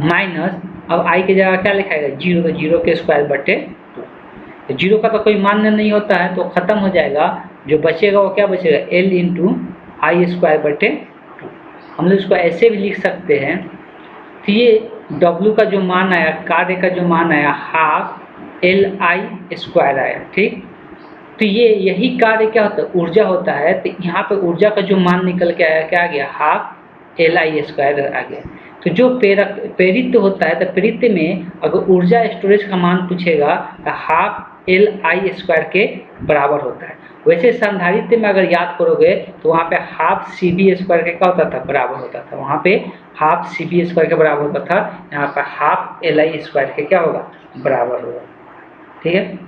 माइनस अब आई की जगह क्या लिखाएगा 0 तो 0 के स्क्वायर बटे 2। 0 का तो कोई मान नहीं होता है तो खत्म हो जाएगा। जो बचेगा वो क्या बचेगा एल इंटू आई स्क्वायर बटे 2। हम लोग इसको ऐसे भी लिख सकते हैं। तो ये W का जो मान आया कार्य का जो मान आया हाफ एल आई स्क्वायर आया, ठीक। तो ये यही कार्य क्या होता है ऊर्जा होता है। तो यहाँ पे ऊर्जा का जो मान निकल के आया क्या आ गया हाफ एल आई स्क्वायर आ गया। तो जो प्रेरित होता है तो प्रेरित में अगर ऊर्जा स्टोरेज का मान पूछेगा तो हाफ एल आई स्क्वायर के बराबर होता है। वैसे संधारित्र में अगर याद करोगे तो वहाँ पे हाफ सी बी स्क्वायर के क्या होता था बराबर होता था। वहाँ पे हाफ सी बी स्क्वायर के बराबर होता था, यहाँ पर हाफ एल आई स्क्वायर के क्या होगा बराबर होगा, ठीक है।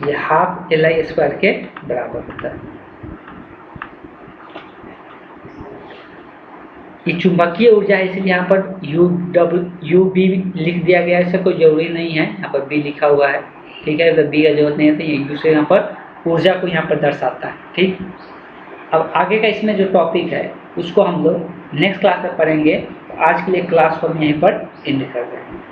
ये हाफ एल आई स्क्वायर के बराबर होता है। ये चुंबकीय ऊर्जा है इसलिए यहाँ पर यू बी लिख दिया गया है। इससे कोई जरूरी नहीं है, यहाँ पर बी लिखा हुआ है, ठीक है। तो बी का जरूरत नहीं है तो ये यू से यहाँ पर ऊर्जा को यहाँ पर दर्शाता है, ठीक। अब आगे का इसमें जो टॉपिक है उसको हम लोग नेक्स्ट क्लास में पढ़ेंगे। तो आज के लिए क्लास को हम यहीं पर एंड कर रहे हैं।